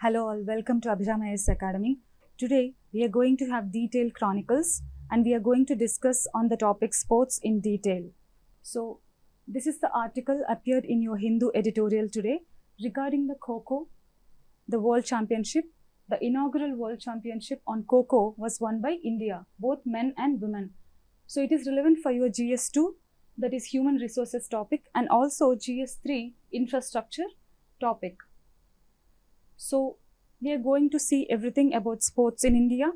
Hello all, welcome to Abhiram IAS Academy. Today we are going to have detailed chronicles and we are going to discuss on the topic sports in detail. So this is the article appeared in your Hindu editorial today regarding the Kho-Kho, the World Championship. The inaugural World Championship on Kho-Kho was won by India, both men and women. So it is relevant for your GS2, that is human resources topic, and also GS3 infrastructure topic. So we are going to see everything about sports in India.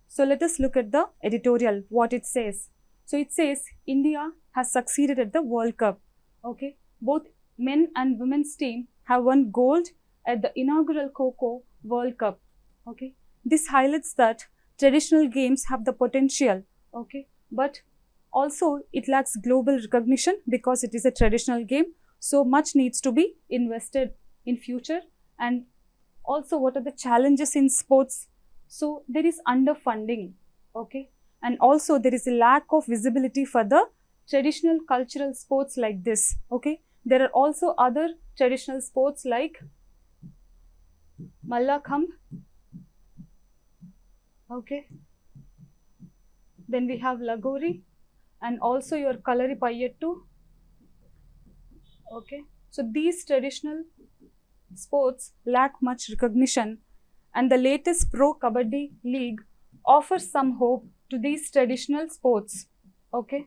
So let us look at the editorial, what it says. So it says India has succeeded at the World Cup. Okay, both men and women's team have won gold at the inaugural Kho-Kho World Cup. Okay, this highlights that traditional games have the potential. Okay, but also it lacks global recognition because it is a traditional game. So much needs to be invested in future. And also, what are the challenges in sports? So there is underfunding, okay, and also there is a lack of visibility for the traditional cultural sports like this, okay. There are also other traditional sports like Mallakhambh, okay. Then we have Lagori and also your Kalaripayattu, okay. So these traditional sports lack much recognition, and the latest Pro Kabaddi League offers some hope to these traditional sports. Okay.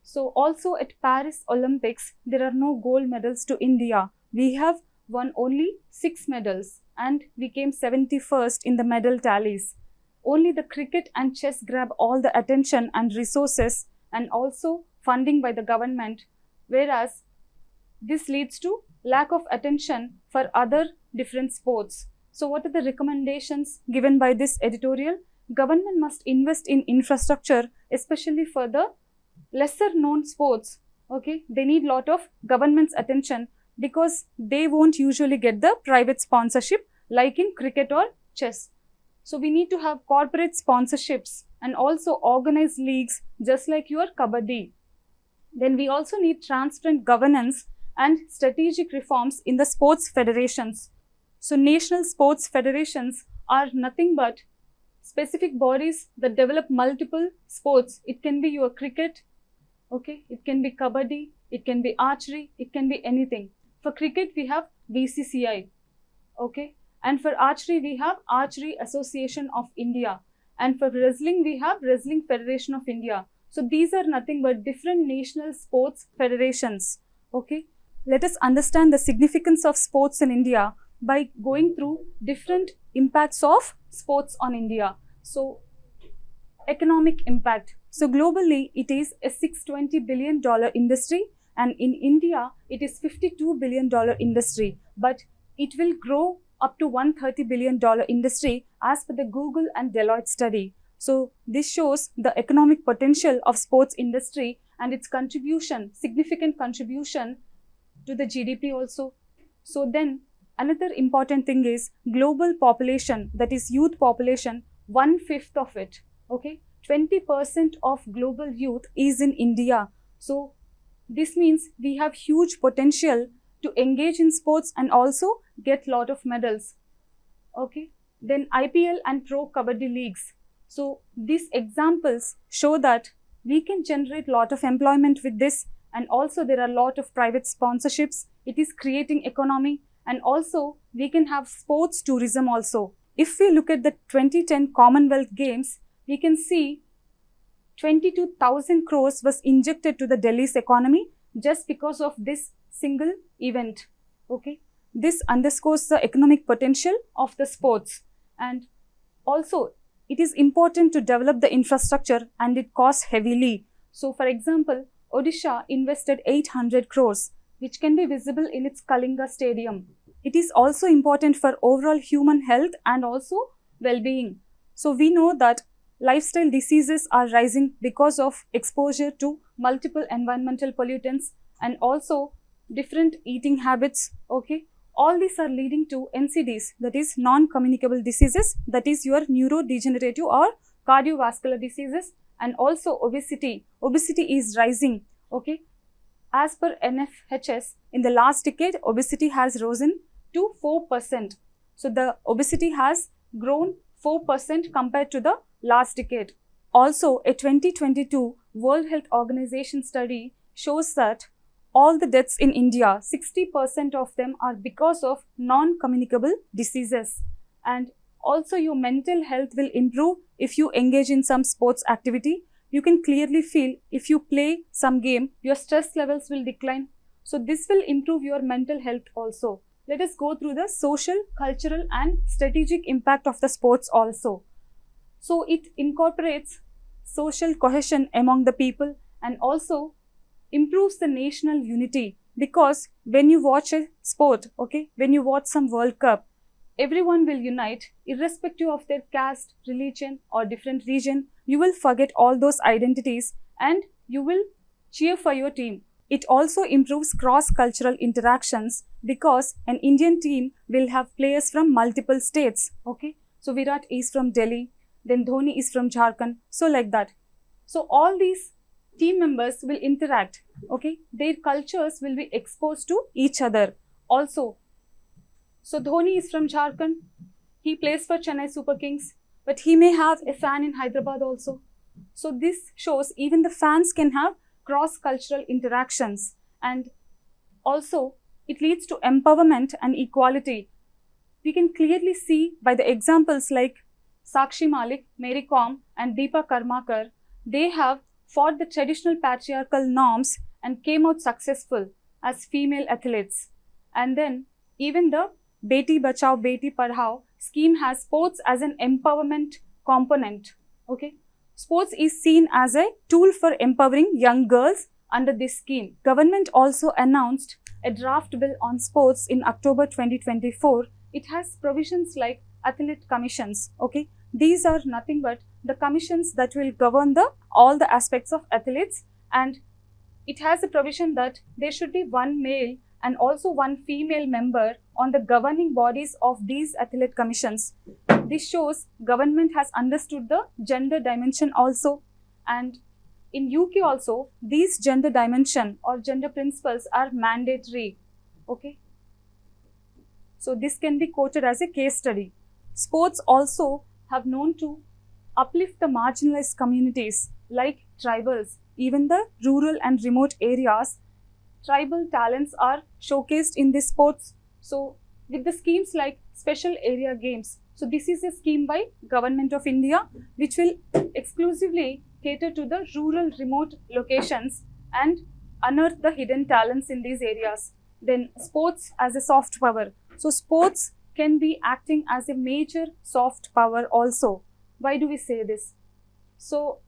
So also at Paris Olympics, there are no gold medals to India. We have won only 6 medals and we came 71st in the medal tallies. Only the cricket and chess grab all the attention and resources and also funding by the government, whereas this leads to lack of attention for other different sports. So what are the recommendations given by this editorial? Government must invest in infrastructure, especially for the lesser known sports. Okay, they need lot of government's attention because they won't usually get the private sponsorship like in cricket or chess. So we need to have corporate sponsorships and also organized leagues just like your Kabaddi. Then we also need transparent governance and strategic reforms in the sports federations. So national sports federations are nothing but specific bodies that develop multiple sports. It can be your cricket, okay, it can be Kabaddi, it can be archery, it can be anything. For cricket we have BCCI, okay, and for archery we have Archery Association of India, and for wrestling we have Wrestling Federation of India. So these are nothing but different national sports federations, okay. Let us understand the significance of sports in India by going through different impacts of sports on India. So, economic impact. So, globally, it is a $620 billion industry, and in India, it is $52 billion industry. But it will grow up to $130 billion industry as per the Google and Deloitte study. So, this shows the economic potential of sports industry and its contribution, significant contribution to the GDP also. So then another important thing is global population, that is youth population, 1/5 of it, okay, 20% of global youth is in India. So this means we have huge potential to engage in sports and also get lot of medals, okay. Then IPL and Pro Kabaddi leagues. So these examples show that we can generate lot of employment with this. And also there are a lot of private sponsorships. It is creating economy, and also we can have sports tourism also. If we look at the 2010 Commonwealth Games, we can see 22,000 crores was injected to the Delhi's economy just because of this single event. Okay, this underscores the economic potential of the sports, and also it is important to develop the infrastructure and it costs heavily. So for example, Odisha invested 800 crores, which can be visible in its Kalinga Stadium. It is also important for overall human health and also well-being. So we know that lifestyle diseases are rising because of exposure to multiple environmental pollutants and also different eating habits, okay. All these are leading to NCDs, that is non-communicable diseases, that is your neurodegenerative or cardiovascular diseases, and also obesity. Obesity is rising. Okay, as per NFHS, in the last decade, obesity has risen to 4%. So the obesity has grown 4% compared to the last decade. Also, a 2022 World Health Organization study shows that all the deaths in India, 60% of them are because of non-communicable diseases. And also your mental health will improve if you engage in some sports activity. You can clearly feel if you play some game, your stress levels will decline. So this will improve your mental health also. Let us go through the social, cultural and strategic impact of the sports also. So it incorporates social cohesion among the people and also improves the national unity, because when you watch a sport, okay, when you watch some World Cup, everyone will unite irrespective of their caste, religion or different region. You will forget all those identities and you will cheer for your team. It also improves cross-cultural interactions because an Indian team will have players from multiple states. Okay, so Virat is from Delhi, then Dhoni is from Jharkhand, so like that. So all these team members will interact. Okay, their cultures will be exposed to each other also. So Dhoni is from Jharkhand. He plays for Chennai Super Kings, but he may have a fan in Hyderabad also. So this shows even the fans can have cross-cultural interactions, and also it leads to empowerment and equality. We can clearly see by the examples like Sakshi Malik, Mary Kom and Deepa Karmakar. They have fought the traditional patriarchal norms and came out successful as female athletes. And then even the Beti Bachao Beti Padhao scheme has sports as an empowerment component. Okay, sports is seen as a tool for empowering young girls under this scheme. Government also announced a draft bill on sports in October 2024. It has provisions like athlete commissions. Okay, these are nothing but the commissions that will govern all the aspects of athletes, and it has a provision that there should be one male and also one female member on the governing bodies of these athlete commissions. This shows government has understood the gender dimension also, and in UK also these gender dimension or gender principles are mandatory. Okay, so this can be quoted as a case study. Sports also have known to uplift the marginalized communities like tribals, even the rural and remote areas. Tribal talents are showcased in these sports. So with the schemes like special area games, so this is a scheme by Government of India which will exclusively cater to the rural remote locations and unearth the hidden talents in these areas. Then sports as a soft power. So sports can be acting as a major soft power also. Why do we say this? So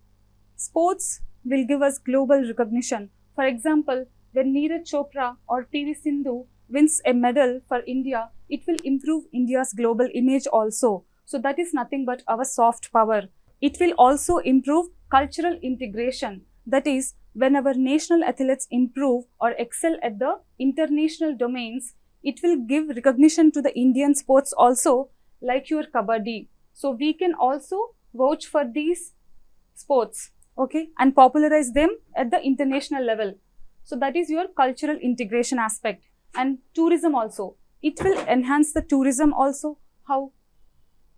sports will give us global recognition. For example, when Neeraj Chopra or PV Sindhu wins a medal for India, it will improve India's global image also. So that is nothing but our soft power. It will also improve cultural integration. That is, when our national athletes improve or excel at the international domains, it will give recognition to the Indian sports also, like your Kabaddi. So we can also vouch for these sports, okay, and popularize them at the international level. So that is your cultural integration aspect. And tourism also. It will enhance the tourism also. How?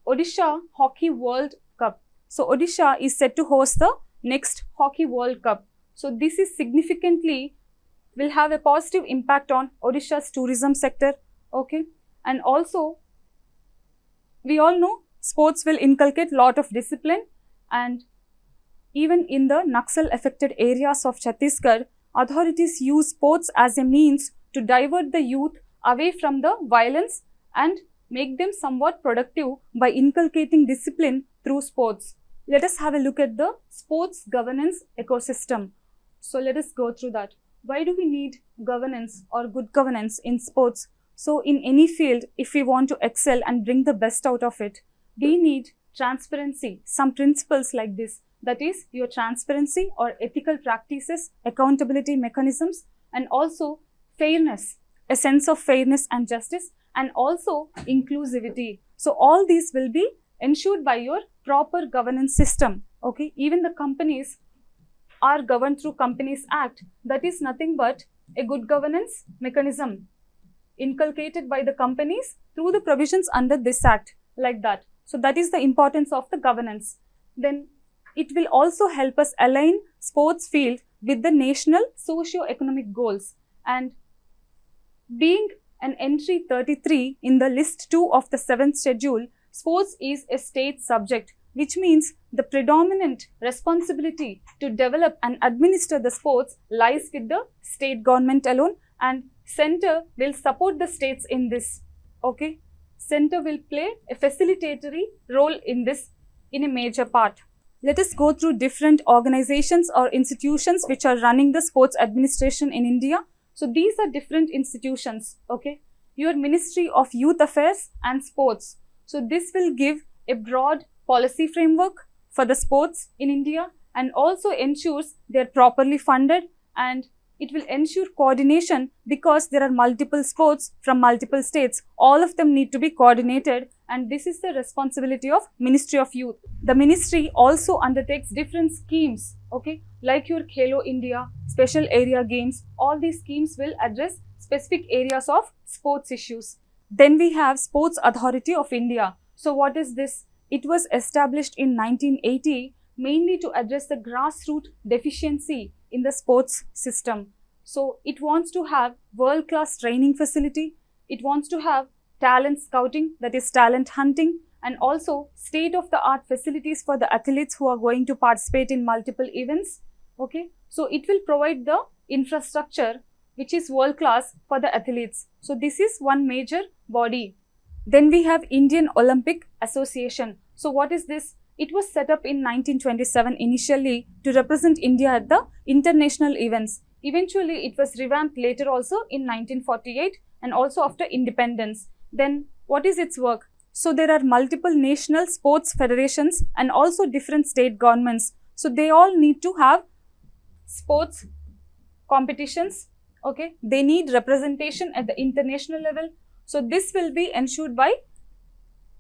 Odisha Hockey World Cup. So Odisha is set to host the next Hockey World Cup. So this is significantly will have a positive impact on Odisha's tourism sector, okay. And also, we all know sports will inculcate lot of discipline, and even in the Naxal affected areas of Chhattisgarh, authorities use sports as a means to divert the youth away from the violence and make them somewhat productive by inculcating discipline through sports. Let us have a look at the sports governance ecosystem. So let us go through that. Why do we need governance or good governance in sports? So in any field, if we want to excel and bring the best out of it, we need transparency, some principles like this. That is your transparency or ethical practices, accountability mechanisms, and also fairness, a sense of fairness and justice, and also inclusivity. So all these will be ensured by your proper governance system. Okay, even the companies are governed through Companies Act, that is nothing but a good governance mechanism inculcated by the companies through the provisions under this act, like that. So that is the importance of the governance. Then it will also help us align sports field with the national socio-economic goals. And being an entry 33 in the list 2 of the 7th schedule, sports is a state subject, which means the predominant responsibility to develop and administer the sports lies with the state government alone, and center will support the states in this. Okay, center will play a facilitatory role in this in a major part. Let us go through different organizations or institutions which are running the sports administration in India. So these are different institutions. Okay, your Ministry of Youth Affairs and Sports. So this will give a broad policy framework for the sports in India, and also ensures they are properly funded, and it will ensure coordination because there are multiple sports from multiple states. All of them need to be coordinated, and this is the responsibility of Ministry of Youth. The ministry also undertakes different schemes, okay, like your Khelo India, special area games. All these schemes will address specific areas of sports issues. Then we have Sports Authority of India. So what is this? It was established in 1980 mainly to address the grassroots deficiency in the sports system. So it wants to have world-class training facility. It wants to have talent scouting, that is talent hunting, and also state-of-the-art facilities for the athletes who are going to participate in multiple events. Okay, so it will provide the infrastructure which is world-class for the athletes. So this is one major body. Then we have Indian Olympic Association. So what is this? It was set up in 1927 initially to represent India at the international events. Eventually, it was revamped later also in 1948 and also after independence. Then what is its work? So there are multiple national sports federations and also different state governments. So they all need to have sports competitions. Okay, they need representation at the international level. So this will be ensured by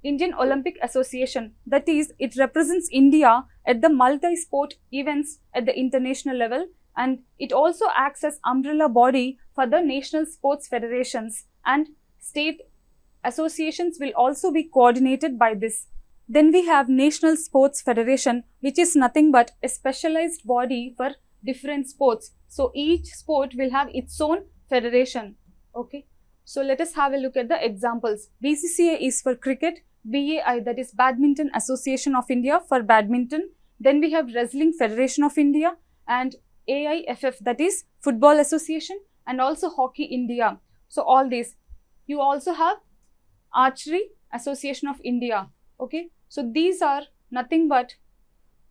Indian Olympic Association. That is, it represents India at the multi-sport events at the international level, and it also acts as umbrella body for the national sports federations, and state associations will also be coordinated by this. Then we have National Sports Federation, which is nothing but a specialized body for different sports. So each sport will have its own federation. Okay. So let us have a look at the examples. BCCI is for cricket, BAI, that is Badminton Association of India, for badminton. Then we have Wrestling Federation of India, and AIFF, that is Football Association, and also Hockey India. So all these. You also have Archery Association of India. Okay. So these are nothing but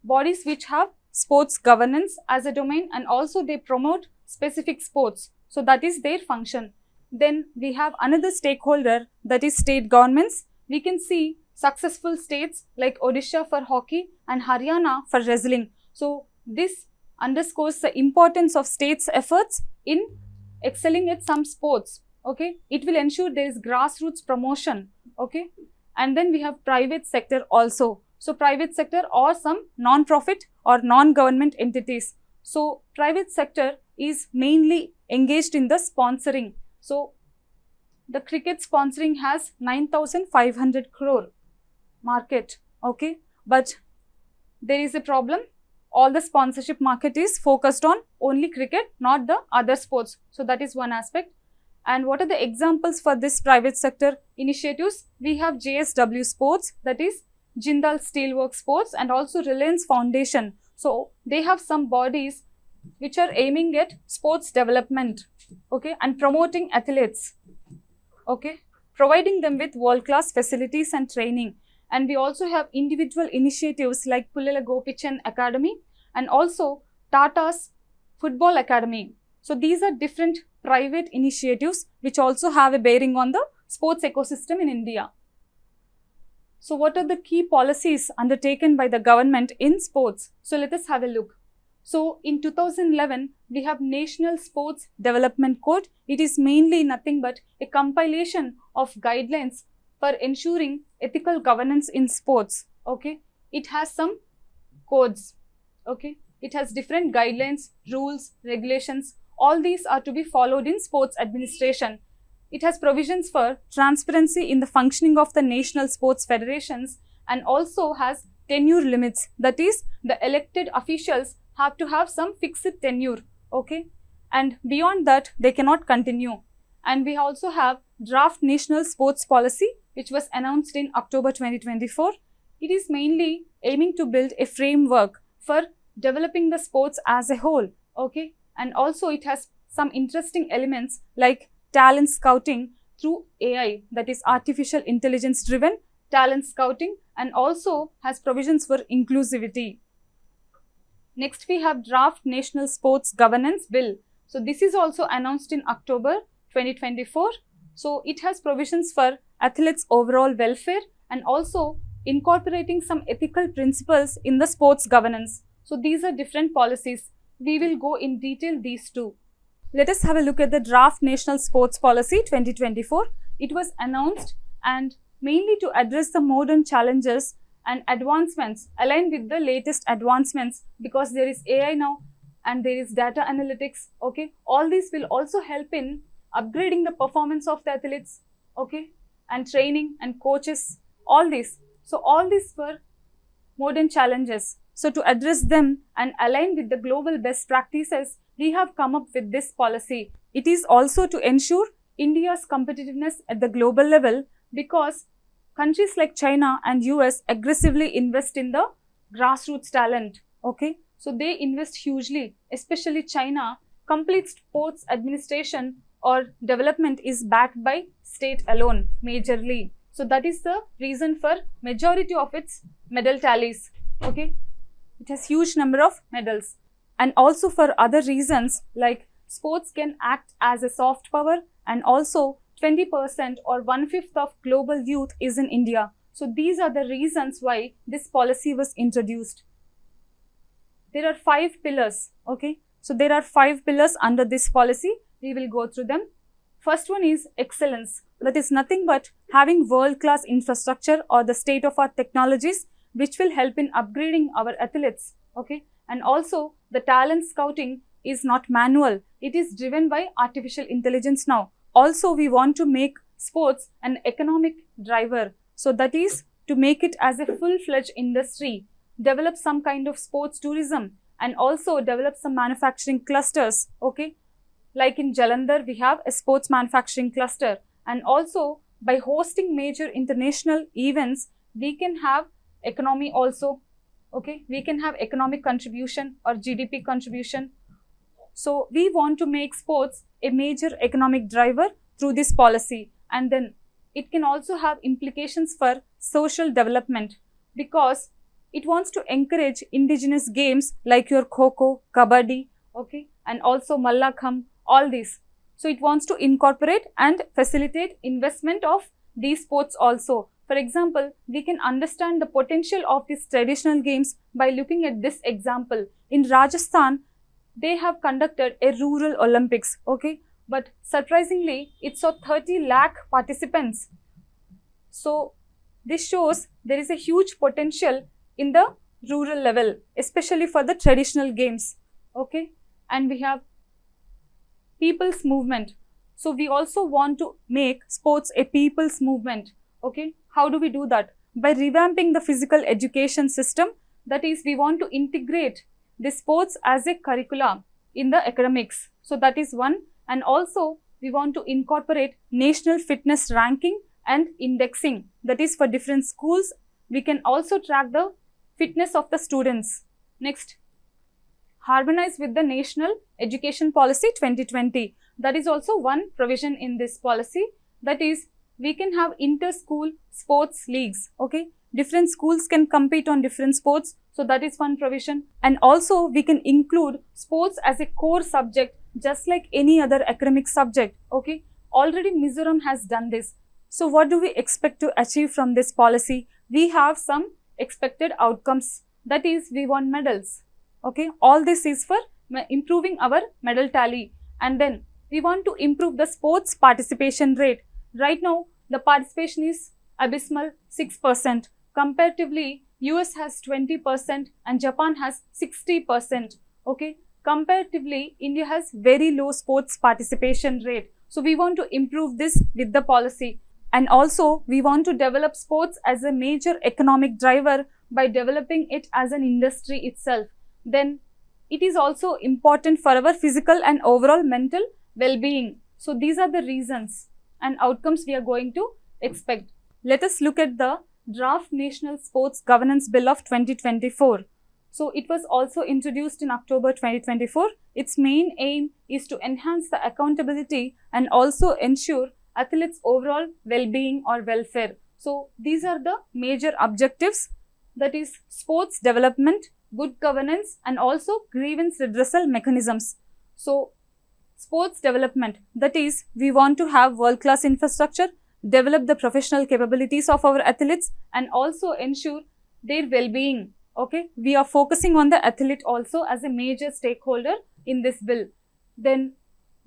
bodies which have sports governance as a domain, and also they promote specific sports. So that is their function. Then we have another stakeholder, that is state governments. We can see successful states like Odisha for hockey and Haryana for wrestling. So this underscores the importance of states' efforts in excelling at some sports. Okay, it will ensure there is grassroots promotion. Okay, and then we have private sector also. So private sector or some non-profit or non-government entities. So private sector is mainly engaged in the sponsoring. So the cricket sponsoring has 9,500 crore market. Okay, but there is a problem. All the sponsorship market is focused on only cricket, not the other sports. So that is one aspect. And what are the examples for this private sector initiatives? We have JSW Sports, that is Jindal Steelworks Sports, and also Reliance Foundation. So they have some bodies which are aiming at sports development, okay, and promoting athletes, okay, providing them with world-class facilities and training. And we also have individual initiatives like Pullela Gopichan Academy and also Tata's Football Academy. So these are different private initiatives which also have a bearing on the sports ecosystem in India. So what are the key policies undertaken by the government in sports? So let us have a look. So in 2011, we have National Sports Development Code. It is mainly nothing but a compilation of guidelines for ensuring ethical governance in sports. Okay, it has some codes. Okay, It has different guidelines, rules, regulations. All these are to be followed in sports administration. It has provisions for transparency in the functioning of the national sports federations and also has tenure limits. That is, the elected officials have to have some fixed tenure, okay? And beyond that, they cannot continue. And we also have draft national sports policy, which was announced in October 2024. It is mainly aiming to build a framework for developing the sports as a whole, okay? And also it has some interesting elements like talent scouting through AI, that is artificial intelligence driven talent scouting, and also has provisions for inclusivity. Next, we have draft national sports governance bill. So this is also announced in October 2024. So it has provisions for athletes' overall welfare and also incorporating some ethical principles in the sports governance. So these are different policies. We will go in detail these two. Let us have a look at the draft national sports policy 2024. It was announced and mainly to address the modern challenges and advancements aligned with the latest advancements, because there is AI now and there is data analytics, okay? All these will also help in upgrading the performance of the athletes, okay? And training and coaches, all this. So all these were modern challenges. So to address them and align with the global best practices, we have come up with this policy. It is also to ensure India's competitiveness at the global level, because countries like China and US aggressively invest in the grassroots talent, okay? So they invest hugely, especially China. Complete sports administration or development is backed by state alone, majorly. So that is the reason for majority of its medal tallies, okay? It has huge number of medals. And also for other reasons like sports can act as a soft power, and also 20% or 1/5 of global youth is in India. So these are the reasons why this policy was introduced. There are 5 pillars, okay? So there are 5 pillars under this policy. We will go through them. First one is excellence. That is nothing but having world-class infrastructure or the state-of-art technologies which will help in upgrading our athletes, okay? And also the talent scouting is not manual. It is driven by artificial intelligence now. Also, we want to make sports an economic driver. So that is to make it as a full-fledged industry, develop some kind of sports tourism, and also develop some manufacturing clusters, okay? Like in Jalandhar, we have a sports manufacturing cluster. And also by hosting major international events, we can have economy also, okay? We can have economic contribution or GDP contribution. So we want to make sports a major economic driver through this policy. And then it can also have implications for social development, because it wants to encourage indigenous games like your Kho-Kho, Kabaddi, okay? And also Mallakhambh, all these. So it wants to incorporate and facilitate investment of these sports also. For example, we can understand the potential of these traditional games by looking at this example. In Rajasthan, they have conducted a rural Olympics, okay? But surprisingly, it saw 30 lakh participants. So this shows there is a huge potential in the rural level, especially for the traditional games, okay? And we have people's movement. So we also want to make sports a people's movement, okay? How do we do that? By revamping the physical education system. That is, we want to integrate the sports as a curricula in the academics. So that is one. And also we want to incorporate national fitness ranking and indexing. That is, for different schools, we can also track the fitness of the students. Next, harmonize with the National Education Policy 2020. That is also one provision in this policy. That is, we can have inter-school sports leagues, okay? Different schools can compete on different sports. So that is one provision. And also we can include sports as a core subject, just like any other academic subject, okay? Already Mizoram has done this. So what do we expect to achieve from this policy? We have some expected outcomes. That is, we want medals, okay? All this is for improving our medal tally. And then we want to improve the sports participation rate. Right now, the participation is abysmal 6%. Comparatively, US has 20% and Japan has 60%. Okay, comparatively, India has very low sports participation rate. So we want to improve this with the policy. And also, we want to develop sports as a major economic driver by developing it as an industry itself. Then it is also important for our physical and overall mental well-being. So these are the reasons and outcomes we are going to expect. Let us look at the Draft National Sports Governance Bill of 2024. So it was also introduced in October 2024. Its main aim is to enhance the accountability and also ensure athletes' overall well-being or welfare. So these are the major objectives, that is sports development, good governance, and also grievance redressal mechanisms. So sports development, that is we want to have world-class infrastructure, develop the professional capabilities of our athletes, and also ensure their well-being. Okay, we are focusing on the athlete also as a major stakeholder in this bill. Then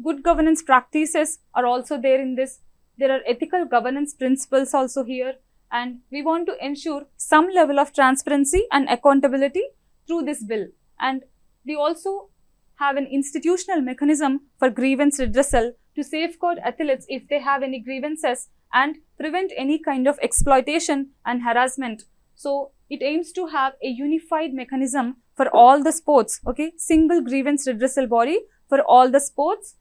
good governance practices are also there in this. There are ethical governance principles also here, and we want to ensure some level of transparency and accountability through this bill. And we also have an institutional mechanism for grievance redressal to safeguard athletes if they have any grievances and prevent any kind of exploitation and harassment. So it aims to have a unified mechanism for all the sports, okay, single grievance redressal body for all the sports.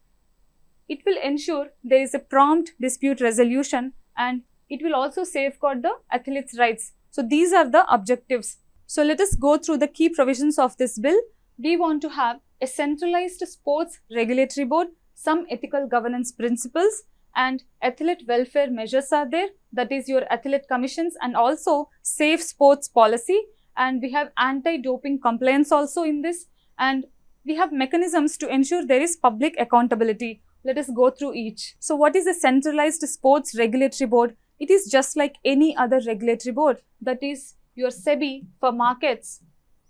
It will ensure there is a prompt dispute resolution, and it will also safeguard the athletes' rights. So these are the objectives. So let us go through the key provisions of this bill. We want to have a centralized sports regulatory board, some ethical governance principles, and athlete welfare measures are there, that is your athlete commissions, and also safe sports policy, and we have anti-doping compliance also in this, and we have mechanisms to ensure there is public accountability. Let us go through each. So what is a centralized sports regulatory board? It is just like any other regulatory board, that is your SEBI for markets,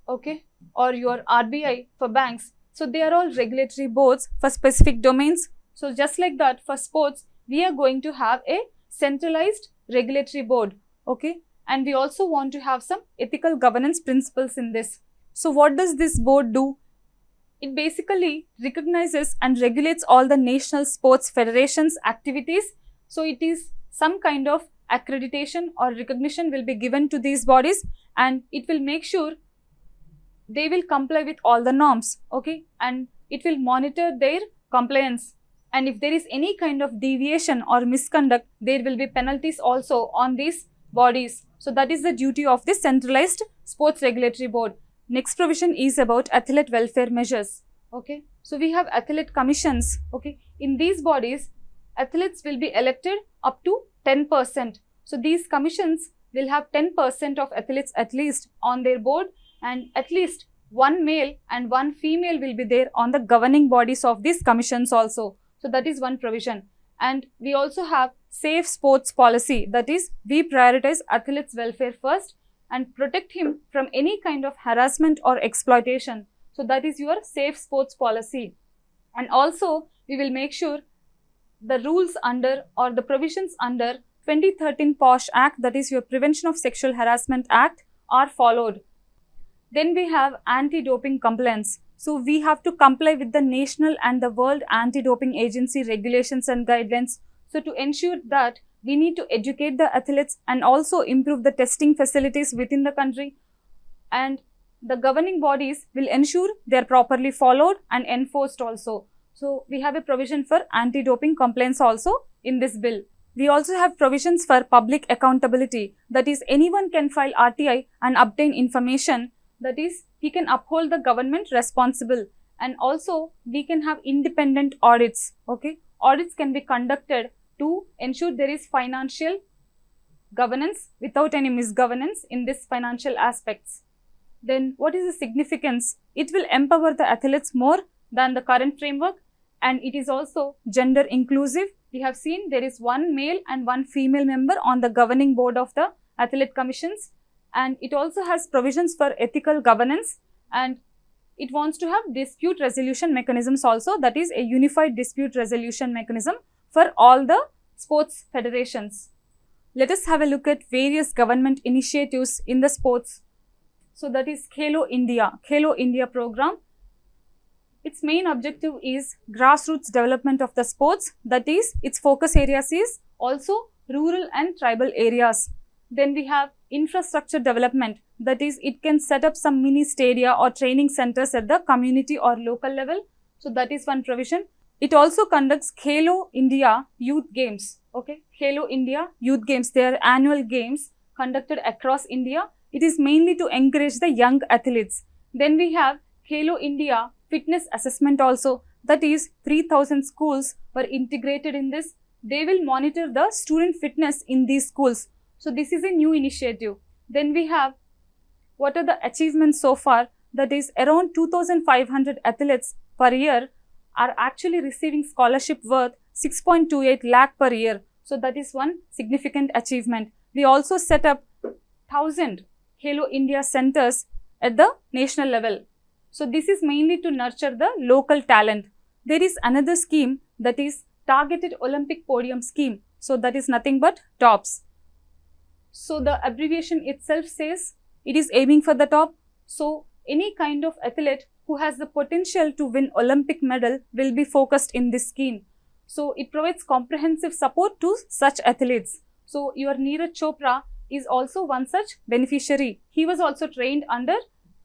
okay, or your RBI for banks. So they are all regulatory boards for specific domains. So just like that, for sports, we are going to have a centralized regulatory board, okay, and we also want to have some ethical governance principles in this. So what does this board do? It basically recognizes and regulates all the national sports federations' activities. So it is some kind of accreditation or recognition will be given to these bodies, and it will make sure they will comply with all the norms, okay, and it will monitor their compliance. And if there is any kind of deviation or misconduct, there will be penalties also on these bodies. So that is the duty of this centralized sports regulatory board. Next provision is about athlete welfare measures. Okay, so we have athlete commissions. Okay, in these bodies, athletes will be elected up to 10%. So these commissions will have 10% of athletes at least on their board, and at least one male and one female will be there on the governing bodies of these commissions also. So that is one provision. And we also have safe sports policy, that is we prioritize athletes' welfare first and protect him from any kind of harassment or exploitation. So that is your safe sports policy. And also we will make sure the rules under or the provisions under 2013 POSH Act, that is your Prevention of Sexual Harassment Act, are followed. Then we have anti-doping compliance. So we have to comply with the national and the World Anti-Doping Agency regulations and guidelines. So to ensure that, we need to educate the athletes and also improve the testing facilities within the country. And the governing bodies will ensure they are properly followed and enforced also. So we have a provision for anti-doping compliance also in this bill. We also have provisions for public accountability. That is, anyone can file RTI and obtain information. That is, he can uphold the government responsible, and also we can have independent audits. Okay, audits can be conducted to ensure there is financial governance without any misgovernance in this financial aspects. Then what is the significance? It will empower the athletes more than the current framework, and it is also gender inclusive. We have seen there is one male and one female member on the governing board of the athlete commissions. And it also has provisions for ethical governance, and it wants to have dispute resolution mechanisms also, that is a unified dispute resolution mechanism for all the sports federations. Let us have a look at various government initiatives in the sports. So that is Khelo India program. Its main objective is grassroots development of the sports. That is, its focus areas is also rural and tribal areas. Then we have infrastructure development. That is, it can set up some mini stadia or training centers at the community or local level. So that is one provision. It also conducts Khelo India Youth Games. Okay, Khelo India Youth Games. They are annual games conducted across India. It is mainly to encourage the young athletes. Then we have Khelo India Fitness Assessment also. That is, 3,000 schools were integrated in this. They will monitor the student fitness in these schools. So this is a new initiative. Then we have what are the achievements so far. That is, around 2,500 athletes per year are actually receiving scholarship worth 6.28 lakh per year. So that is one significant achievement. We also set up 1,000 Khelo India centers at the national level. So this is mainly to nurture the local talent. There is another scheme, that is Targeted Olympic Podium Scheme. So that is nothing but TOPS. So the abbreviation itself says it is aiming for the top. So any kind of athlete who has the potential to win Olympic medal will be focused in this scheme. So it provides comprehensive support to such athletes. So your Neeraj Chopra is also one such beneficiary. He was also trained under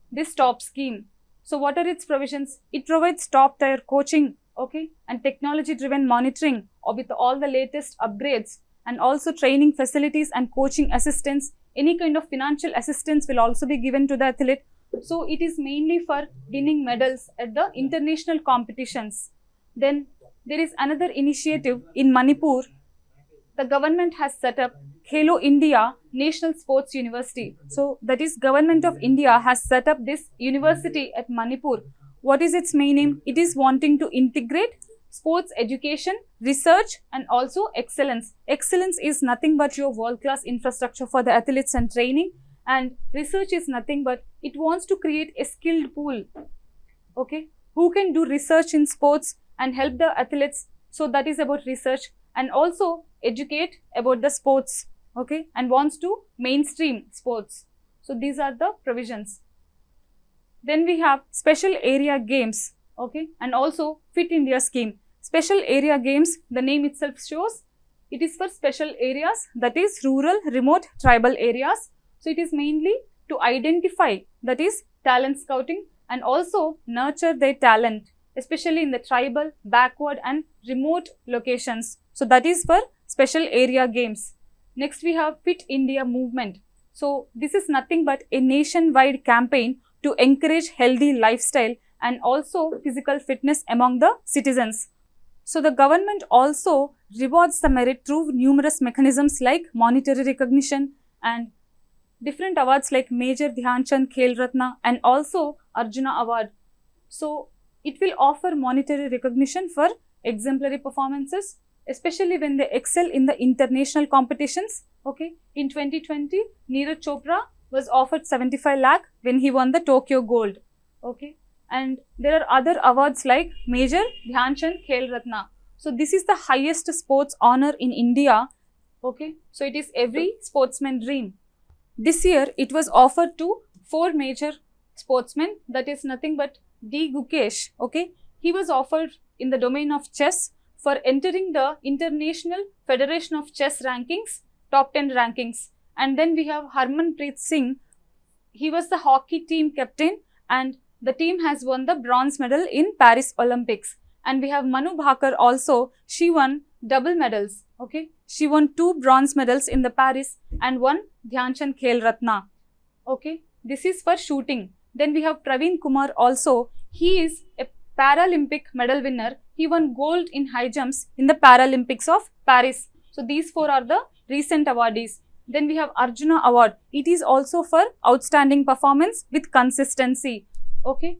this top scheme. So what are its provisions? It provides top tier coaching, okay, and technology driven monitoring with all the latest upgrades, and also training facilities and coaching assistance. Any kind of financial assistance will also be given to the athlete. So it is mainly for winning medals at the international competitions. Then there is another initiative in Manipur. The government has set up Khelo India National Sports University. So that is, Government of India has set up this university at Manipur. What is its main aim? It is wanting to integrate sports education, research, and also excellence. Excellence is nothing but your world-class infrastructure for the athletes and training. And research is nothing but it wants to create a skilled pool, okay, who can do research in sports and help the athletes. So that is about research, and also educate about the sports, okay, and wants to mainstream sports. So these are the provisions. Then we have special area games, okay, and also Fit India scheme. Special area games, the name itself shows it is for special areas, that is rural, remote, tribal areas. So it is mainly to identify, that is talent scouting, and also nurture their talent, especially in the tribal, backward and remote locations. So that is for special area games. Next we have Fit India movement. So this is nothing but a nationwide campaign to encourage healthy lifestyle and also physical fitness among the citizens. So the government also rewards the merit through numerous mechanisms like monetary recognition and different awards like Major Dhyan Chand Khel Ratna and also Arjuna Award. So it will offer monetary recognition for exemplary performances, especially when they excel in the international competitions. Okay, in 2020, Neeraj Chopra was offered 75 lakh when he won the Tokyo Gold. Okay, and there are other awards like Major Dhyan Chand Khel Ratna. So this is the highest sports honor in India. Okay, so it is every sportsman's dream. This year, it was offered to 4 major sportsmen, that is nothing but D. Gukesh, okay. He was offered in the domain of chess for entering the International Federation of Chess rankings, top 10 rankings. And then we have Harmanpreet Singh. He was the hockey team captain and the team has won the bronze medal in Paris Olympics. And we have Manu Bhakar also. She won double medals, okay. She won 2 bronze medals in the Paris and 1 Dhyan Chand Khel Ratna, okay. This is for shooting. Then we have Praveen Kumar also. He is a Paralympic medal winner. He won gold in high jumps in the Paralympics of Paris. So these 4 are the recent awardees. Then we have Arjuna Award. It is also for outstanding performance with consistency, okay.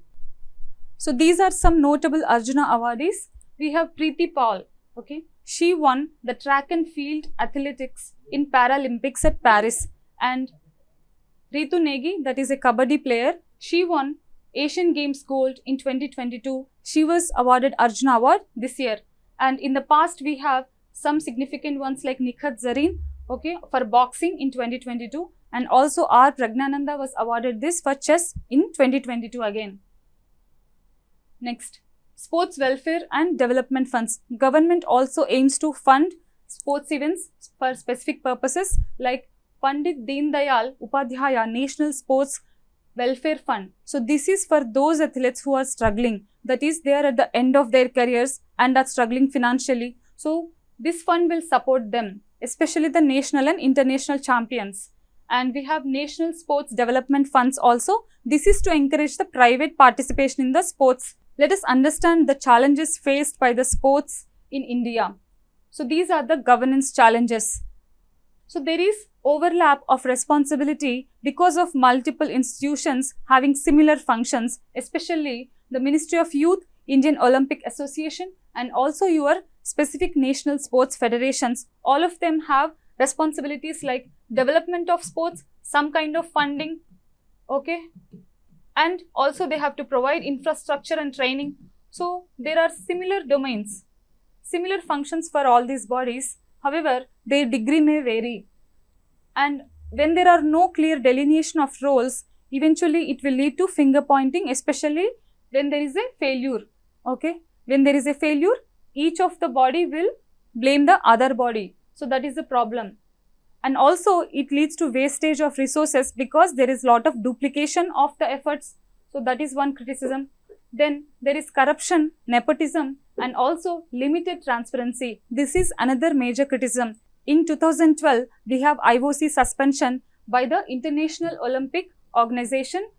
So these are some notable Arjuna awardees. We have Preeti Paul, okay. She won the track and field athletics in Paralympics at Paris. And Ritu Negi, that is a Kabaddi player, she won Asian Games gold in 2022. She was awarded Arjuna Award this year. And in the past, we have some significant ones like Nikhat Zareen, okay, for boxing in 2022. and also R. Pragnananda was awarded this for chess in 2022 again. Next, sports welfare and development funds. Government also aims to fund sports events for specific purposes like Pandit Deen Dayal Upadhyaya National Sports Welfare Fund. So this is for those athletes who are struggling, that is they are at the end of their careers and are struggling financially. So this fund will support them, especially the national and international champions. And we have national sports development funds also. This is to encourage the private participation in the sports. Let us understand the challenges faced by the sports in India. So these are the governance challenges. So there is overlap of responsibility because of multiple institutions having similar functions, especially the Ministry of Youth, Indian Olympic Association, and also your specific national sports federations. All of them have responsibilities like development of sports, some kind of funding, okay, and also they have to provide infrastructure and training. So there are similar domains, similar functions for all these bodies. However, their degree may vary. And when there are no clear delineation of roles, eventually it will lead to finger pointing, especially when there is a failure. Okay, when there is a failure, each of the body will blame the other body. So that is the problem. And also it leads to wastage of resources because there is lot of duplication of the efforts. So that is one criticism. Then there is corruption, nepotism, and also limited transparency. This is another major criticism. In 2012, we have IOC suspension by the International Olympic Organization.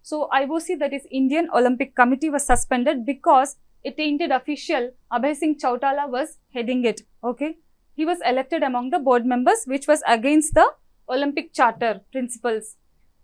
So IOC, that is Indian Olympic Committee, was suspended because a tainted official, Abhay Singh Chautala, was heading it. Okay, he was elected among the board members, which was against the Olympic Charter principles.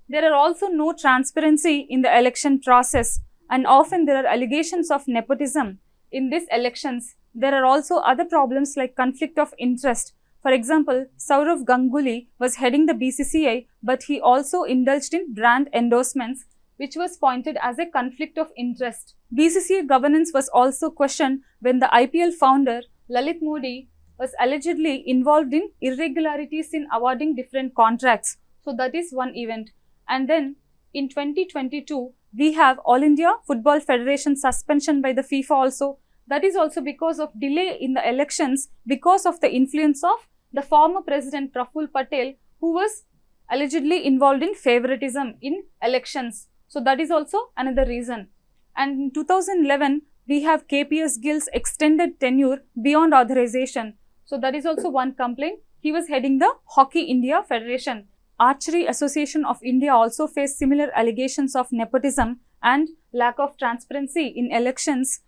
There are also no transparency in the election process, and often there are allegations of nepotism in these elections. There are also other problems like conflict of interest. For example, Sourav Ganguly was heading the BCCI, but he also indulged in brand endorsements, which was pointed as a conflict of interest. BCCI governance was also questioned when the IPL founder Lalit Modi was allegedly involved in irregularities in awarding different contracts. So that is one event. And then in 2022, we have All India Football Federation suspension by the FIFA also. That is also because of delay in the elections because of the influence of the former president Praful Patel, who was allegedly involved in favoritism in elections. So that is also another reason. And in 2011, we have KPS Gill's extended tenure beyond authorization. So that is also one complaint. He was heading the Hockey India Federation. Archery Association of India also faced similar allegations of nepotism and lack of transparency in elections,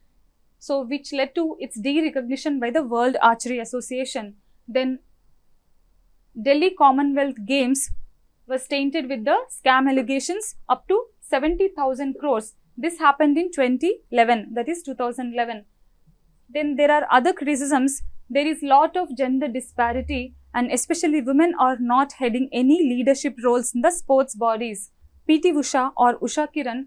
so which led to its de-recognition by the World Archery Association. Then Delhi Commonwealth Games was tainted with the scam allegations up to 70,000 crores. This happened in 2011, that is 2011. Then there are other criticisms. There is lot of gender disparity, and especially women are not heading any leadership roles in the sports bodies. PT Usha or Usha Kiran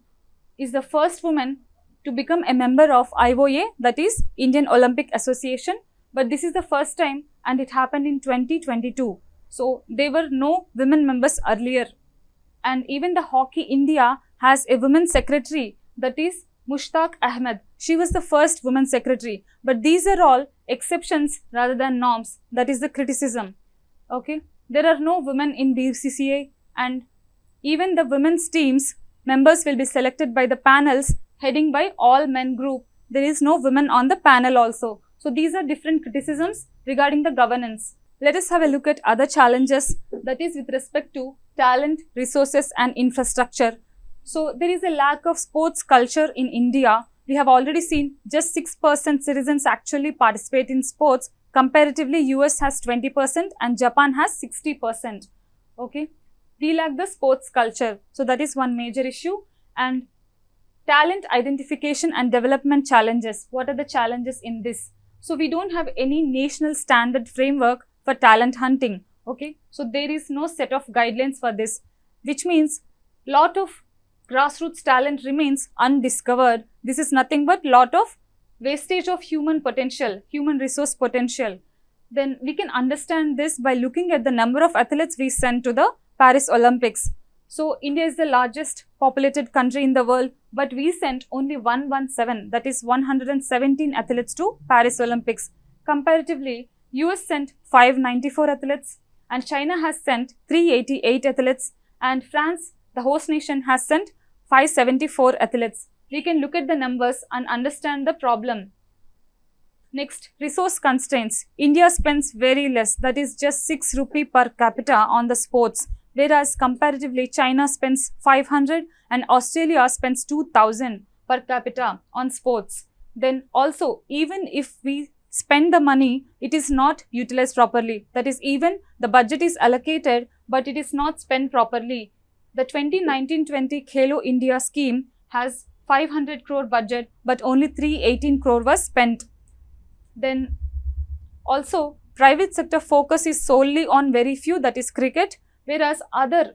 is the first woman to become a member of IOA, that is Indian Olympic Association, but this is the first time and it happened in 2022. So there were no women members earlier. And even the Hockey India has a women secretary, that is Mushtaq Ahmed. She was the first woman secretary, but these are all exceptions rather than norms. That is the criticism. Okay, there are no women in BCCI, and even the women's teams members will be selected by the panels heading by all men group. There is no women on the panel also. So these are different criticisms regarding the governance. Let us have a look at other challenges, that is with respect to talent, resources and infrastructure. So there is a lack of sports culture in India. We have already seen just 6% citizens actually participate in sports. Comparatively, US has 20% and Japan has 60%. Okay, we lack the sports culture. So that is one major issue. And talent identification and development challenges. What are the challenges in this? So we don't have any national standard framework for talent hunting. Okay, so there is no set of guidelines for this, which means lot of grassroots talent remains undiscovered. This is nothing but lot of wastage of human potential, human resource potential. Then we can understand this by looking at the number of athletes we send to the Paris Olympics. So India is the largest populated country in the world, but we sent only 117, that is 117 athletes to Paris Olympics. Comparatively, US sent 594 athletes and China has sent 388 athletes and France, the host nation, has sent 574 athletes. We can look at the numbers and understand the problem. Next, resource constraints. India spends very less, that is just 6 rupee per capita on the sports, whereas comparatively China spends 500 and Australia spends 2000 per capita on sports. Then also, even if we spend the money, it is not utilized properly. That is, even the budget is allocated, but it is not spent properly. The 2019-20 Khelo India scheme has 500 crore budget, but only 318 crore was spent. Then also, private sector focus is solely on very few, that is cricket, whereas other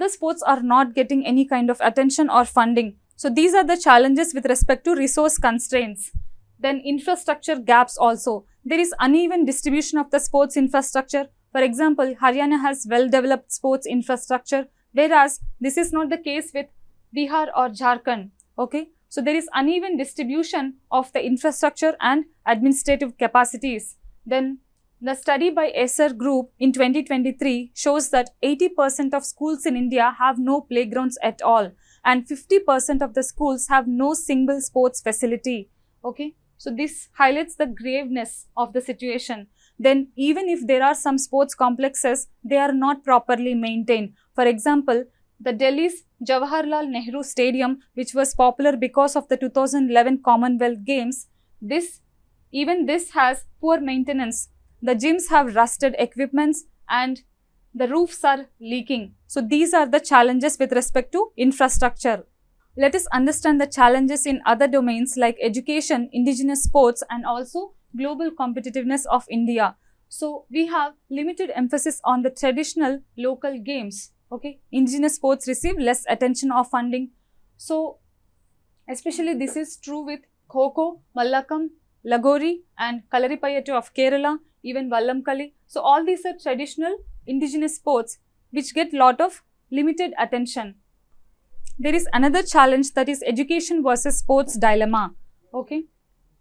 sports are not getting any kind of attention or funding. So these are the challenges with respect to resource constraints. Then infrastructure gaps also. There is uneven distribution of the sports infrastructure. For example, Haryana has well-developed sports infrastructure, whereas this is not the case with Bihar or Jharkhand. Okay. So there is uneven distribution of the infrastructure and administrative capacities. Then the study by Acer Group in 2023 shows that 80% of schools in India have no playgrounds at all and 50% of the schools have no single sports facility. Okay, so this highlights the graveness of the situation. Then even if there are some sports complexes, they are not properly maintained. For example, the Delhi's Jawaharlal Nehru Stadium, which was popular because of the 2011 Commonwealth Games, this has poor maintenance. The gyms have rusted equipments and the roofs are leaking. So these are the challenges with respect to infrastructure. Let us understand the challenges in other domains like education, indigenous sports, and also global competitiveness of India. So we have limited emphasis on the traditional local games. Okay, indigenous sports receive less attention or funding. So especially this is true with Kho-Kho, Mallakhamb, Lagori and Kalaripayattu of Kerala, even Vallamkali. So all these are traditional indigenous sports which get lot of limited attention. There is another challenge, that is education versus sports dilemma. Okay,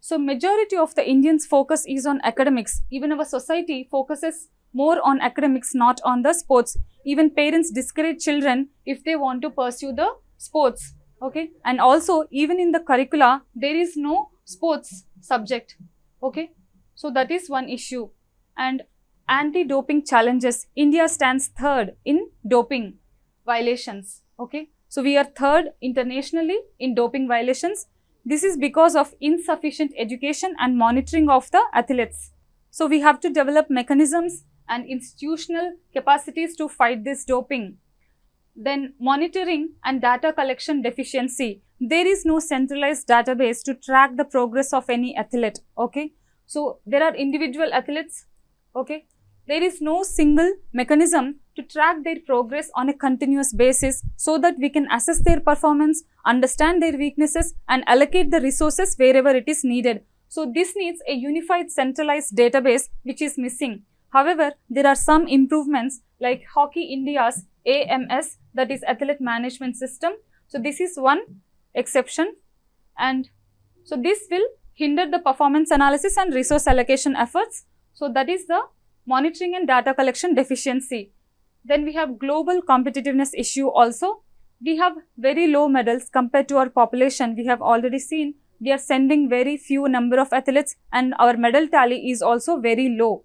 so majority of the Indians focus is on academics. Even our society focuses more on academics, not on the sports. Even parents discourage children if they want to pursue the sports. Okay, and also even in the curricula there is no sports subject. Okay, so that is one issue. And anti-doping challenges. India stands third in doping violations. Okay, so we are third internationally in doping violations. This is because of insufficient education and monitoring of the athletes. So we have to develop mechanisms and institutional capacities to fight this doping. Then monitoring and data collection deficiency. There is no centralized database to track the progress of any athlete. Okay, so there are individual athletes. Okay, there is no single mechanism to track their progress on a continuous basis so that we can assess their performance, understand their weaknesses and allocate the resources wherever it is needed. So this needs a unified centralized database which is missing. However, there are some improvements like Hockey India's AMS, that is Athlete Management System. So this is one exception, and so this will hinder the performance analysis and resource allocation efforts. So that is the monitoring and data collection deficiency. Then we have global competitiveness issue also. We have very low medals compared to our population. We have already seen we are sending very few number of athletes and our medal tally is also very low.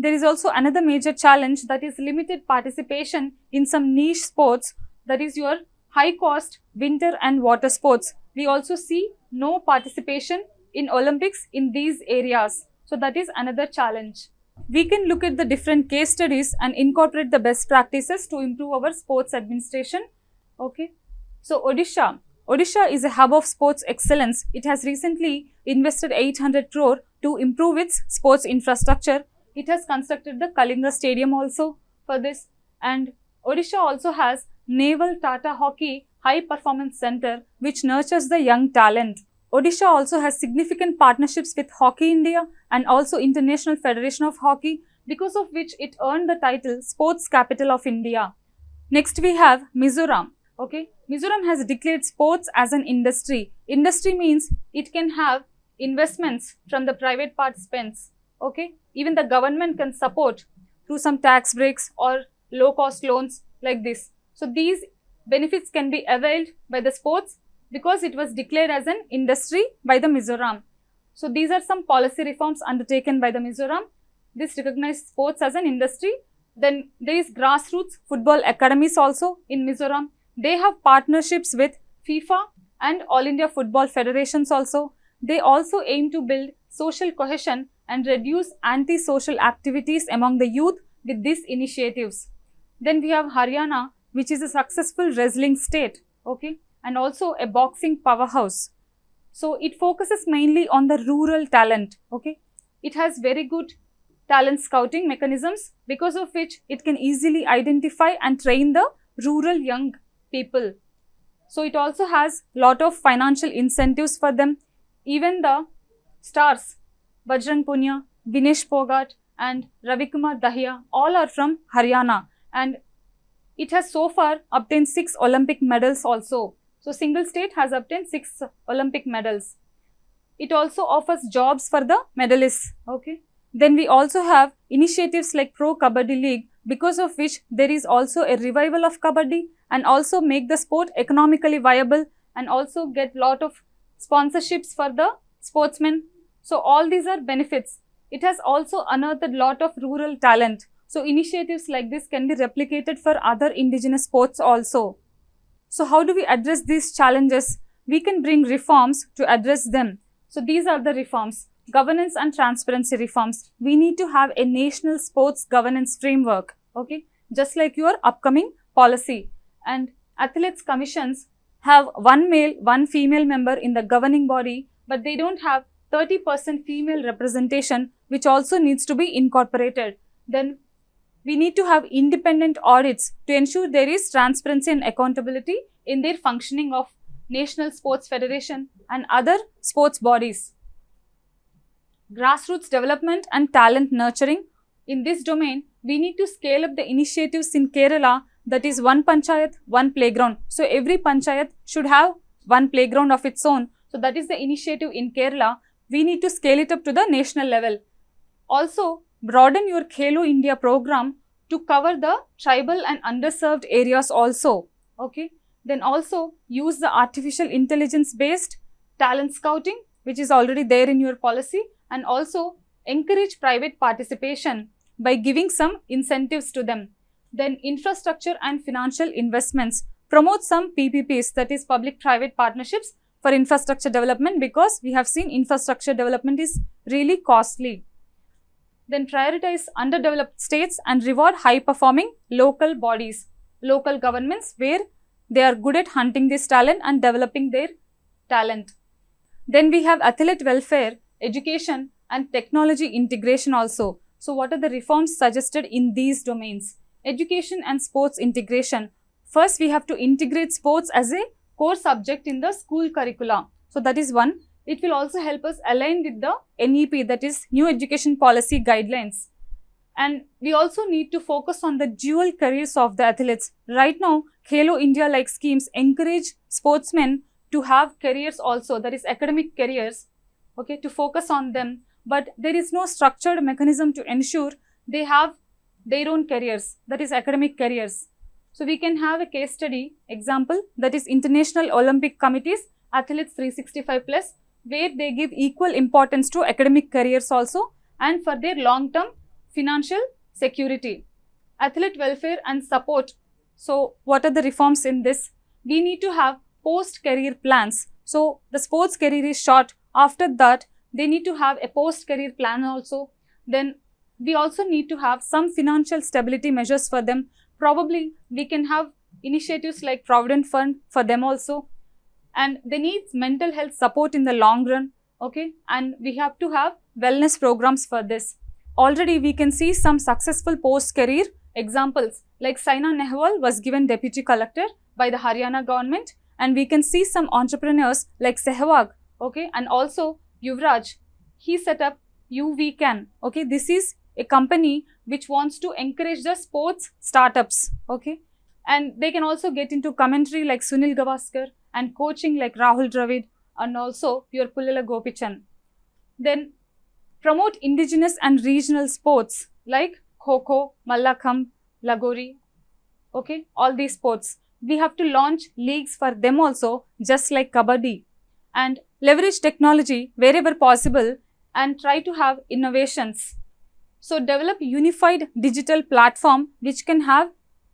There is also another major challenge, that is limited participation in some niche sports, that is your high cost winter and water sports. We also see no participation in Olympics in these areas. So that is another challenge. We can look at the different case studies and incorporate the best practices to improve our sports administration. Okay, so Odisha is a hub of sports excellence. It has recently invested 800 crore to improve its sports infrastructure. It has constructed the Kalinga Stadium also for this, and Odisha also has Naval Tata Hockey High Performance Center which nurtures the young talent. Odisha also has significant partnerships with Hockey India and also International Federation of Hockey, because of which it earned the title Sports Capital of India. Next we have Mizoram. Okay, Mizoram has declared sports as an industry. Industry means it can have investments from the private participants. Okay, even the government can support through some tax breaks or low cost loans like this. So these benefits can be availed by the sports because it was declared as an industry by the Mizoram. So these are some policy reforms undertaken by the Mizoram. This recognized sports as an industry. Then there is grassroots football academies also in Mizoram. They have partnerships with FIFA and All India Football Federations also. They also aim to build social cohesion and reduce anti-social activities among the youth with these initiatives. Then we have Haryana, which is a successful wrestling state, okay, and also a boxing powerhouse. So it focuses mainly on the rural talent, okay. It has very good talent scouting mechanisms because of which it can easily identify and train the rural young people. So it also has lot of financial incentives for them. Even the stars, Bajrang Punia, Vinesh Phogat and Ravikumar Dahiya, all are from Haryana, and it has so far obtained 6 Olympic medals also. So single state has obtained 6 Olympic medals. It also offers jobs for the medalists, okay. Then we also have initiatives like Pro Kabaddi League, because of which there is also a revival of Kabaddi and also make the sport economically viable and also get lot of sponsorships for the sportsmen. So all these are benefits. It has also unearthed lot of rural talent. So initiatives like this can be replicated for other indigenous sports also. So how do we address these challenges? We can bring reforms to address them. So these are the reforms. Governance and transparency reforms. We need to have a national sports governance framework, okay, just like your upcoming policy. And athletes commissions have one male, one female member in the governing body, but they don't have 30% female representation, which also needs to be incorporated. Then we need to have independent audits to ensure there is transparency and accountability in their functioning of National Sports Federation and other sports bodies. Grassroots development and talent nurturing. In this domain, we need to scale up the initiatives in Kerala, that is one panchayat, one playground. So every panchayat should have one playground of its own. So that is the initiative in Kerala. We need to scale it up to the national level. Also, broaden your Khelo India program to cover the tribal and underserved areas also, okay. Then also use the artificial intelligence based talent scouting, which is already there in your policy, and also encourage private participation by giving some incentives to them. Then infrastructure and financial investments. Promote some PPPs, that is public private partnerships for infrastructure development, because we have seen infrastructure development is really costly. Then prioritize underdeveloped states and reward high-performing local bodies, local governments where they are good at hunting this talent and developing their talent. Then we have athlete welfare, education and technology integration also. So what are the reforms suggested in these domains? Education and sports integration. First, we have to integrate sports as a core subject in the school curricula. So that is one. It will also help us align with the NEP, that is New Education Policy Guidelines. And we also need to focus on the dual careers of the athletes. Right now, Khelo India like schemes encourage sportsmen to have careers also, that is academic careers, okay, to focus on them. But there is no structured mechanism to ensure they have their own careers, that is academic careers. So we can have a case study example, that is International Olympic Committee's Athletes 365 Plus, where they give equal importance to academic careers also and for their long-term financial security. Athlete welfare and support. So what are the reforms in this? We need to have post-career plans. So the sports career is short. After that, they need to have a post-career plan also. Then we also need to have some financial stability measures for them. Probably we can have initiatives like Provident Fund for them also. And they need mental health support in the long run, okay. And we have to have wellness programs for this. Already we can see some successful post-career examples, like Saina Nehwal was given Deputy Collector by the Haryana government, and we can see some entrepreneurs like Sehwag, okay, and also Yuvraj. He set up UV Can, okay. This is a company which wants to encourage the sports startups, okay. And they can also get into commentary like Sunil Gavaskar and coaching like Rahul Dravid and also your Pullala Gopichan. Then promote indigenous and regional sports like Kho-Kho, Mallakhambh, Lagori, okay, all these sports. We have to launch leagues for them also, just like Kabaddi, and leverage technology wherever possible and try to have innovations. So develop unified digital platform which can have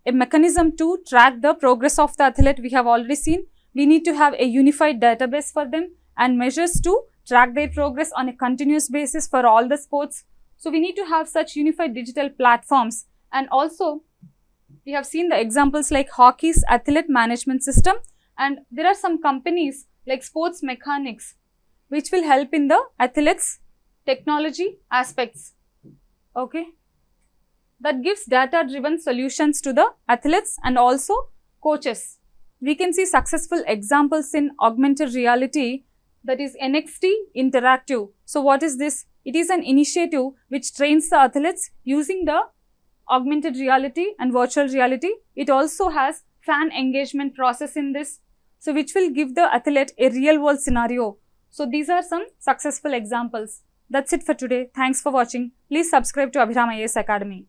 a mechanism to track the progress of the athlete. We have already seen we need to have a unified database for them and measures to track their progress on a continuous basis for all the sports. So we need to have such unified digital platforms. And also we have seen the examples like hockey's athlete management system, and there are some companies like Sports Mechanics which will help in the athletes technology aspects, okay, that gives data driven solutions to the athletes and also coaches. We can see successful examples in augmented reality, that is NXT Interactive. So what is this? It is an initiative which trains the athletes using the augmented reality and virtual reality. It also has fan engagement process in this, so which will give the athlete a real world scenario. So these are some successful examples. That's it for today. Thanks for watching. Please subscribe to Abhiram IAS Academy.